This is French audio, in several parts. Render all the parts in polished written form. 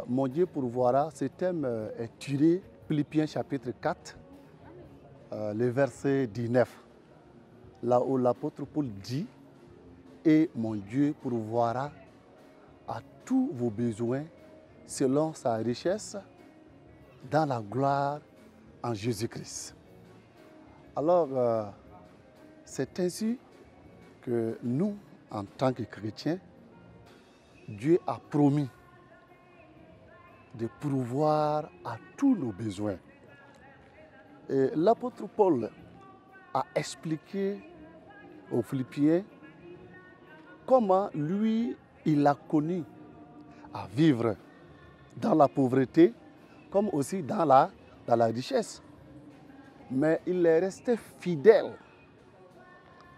Mon Dieu pourvoira, ce thème est tiré Philippiens chapitre 4, le verset 19. Là où l'apôtre Paul dit « Et mon Dieu pourvoira à tous vos besoins selon sa richesse dans la gloire en Jésus-Christ. » Alors, c'est ainsi que nous, en tant que chrétiens, Dieu a promis de pourvoir à tous nos besoins. Et l'apôtre Paul a expliqué aux Philippiens comment lui, il a connu à vivre dans la pauvreté comme aussi dans la richesse. Mais il est resté fidèle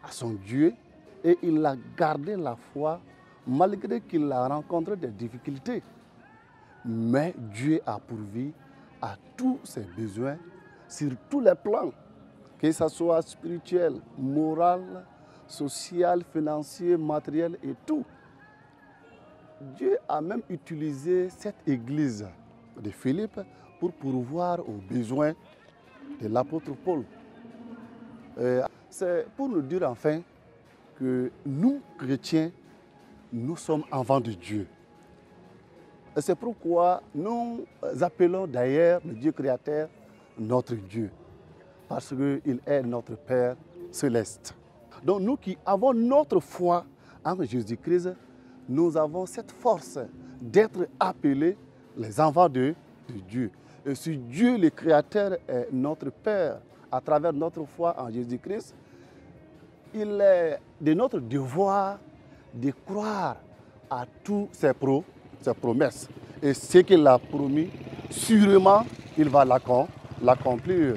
à son Dieu et il a gardé la foi malgré qu'il a rencontré des difficultés. Mais Dieu a pourvu à tous ses besoins sur tous les plans, que ce soit spirituel, moral, social, financier, matériel et tout. Dieu a même utilisé cette église de Philippe pour pourvoir aux besoins de l'apôtre Paul. C'est pour nous dire enfin que nous, chrétiens, nous sommes enfants de Dieu. Et c'est pourquoi nous appelons d'ailleurs le Dieu créateur notre Dieu, parce qu'il est notre Père céleste. Donc nous qui avons notre foi en Jésus-Christ, nous avons cette force d'être appelés les enfants de Dieu. Et si Dieu le Créateur est notre Père à travers notre foi en Jésus-Christ, il est de notre devoir de croire à toutes ses promesses. Et ce qu'il a promis, sûrement, il va l'accomplir.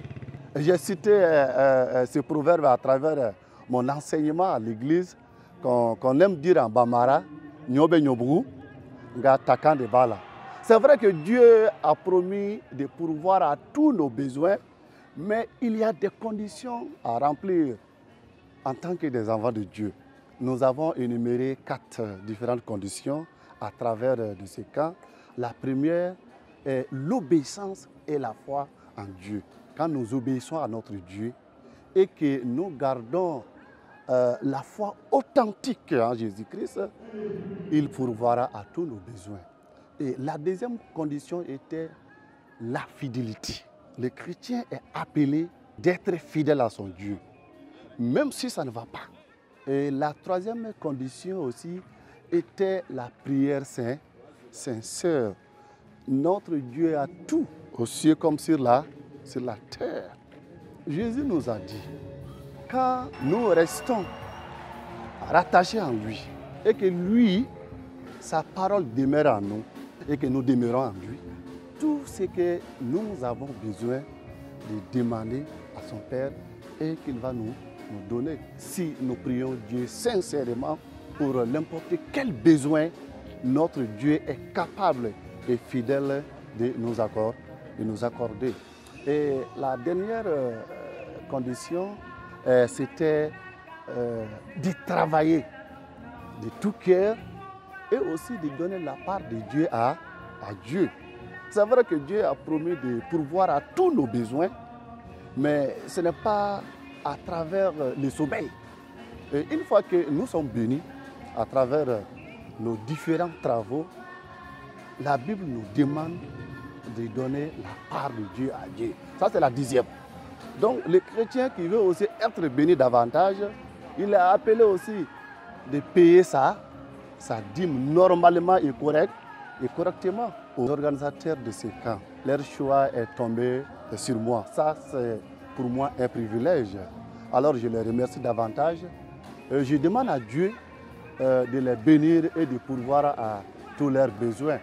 J'ai cité ce proverbe à travers mon enseignement à l'église, qu'on aime dire en Bambara, « Nyobe nyobru, nga takan de bala ». C'est vrai que Dieu a promis de pourvoir à tous nos besoins, mais il y a des conditions à remplir en tant que des enfants de Dieu. Nous avons énuméré 4 différentes conditions à travers de ces cas. La première est l'obéissance et la foi en Dieu. Quand nous obéissons à notre Dieu et que nous gardons la foi authentique en Jésus-Christ, il pourvoira à tous nos besoins. Et la deuxième condition était la fidélité. Le chrétien est appelé d'être fidèle à son Dieu, même si ça ne va pas. Et la troisième condition aussi était la prière sincère. Notre Dieu a tout, aux cieux comme sur la terre. Jésus nous a dit, quand nous restons rattachés en lui et que lui, sa parole demeure en nous et que nous demeurons en lui, tout ce que nous avons besoin de demander à son Père et qu'il va nous donner. Si nous prions Dieu sincèrement pour n'importe quel besoin, notre Dieu est capable et fidèle de nous accorder. Et la dernière condition, c'était de travailler de tout cœur et aussi de donner la part de Dieu à Dieu. C'est vrai que Dieu a promis de pourvoir à tous nos besoins, mais ce n'est pas à travers le sommeil. Et une fois que nous sommes bénis à travers nos différents travaux, la Bible nous demande de donner la part de Dieu à Dieu. Ça, c'est la 10e. Donc, le chrétien qui veut aussi être béni davantage, il est appelé aussi de payer sa dîme normalement et correctement. Aux organisateurs de ces camps, leur choix est tombé sur moi. Ça, c'est pour moi un privilège. Alors, je les remercie davantage. Je demande à Dieu de les bénir et de pourvoir à tous leurs besoins.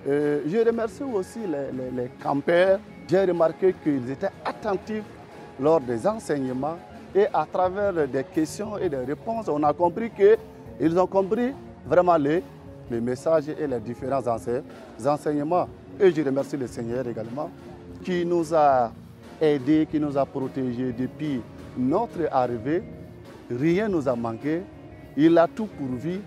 Je remercie aussi les campeurs. J'ai remarqué qu'ils étaient attentifs lors des enseignements et à travers des questions et des réponses, on a compris qu'ils ont compris vraiment les messages et les différents enseignements. Et je remercie le Seigneur également qui nous a aidés, qui nous a protégés depuis notre arrivée. Rien ne nous a manqué. Il a tout pourvu.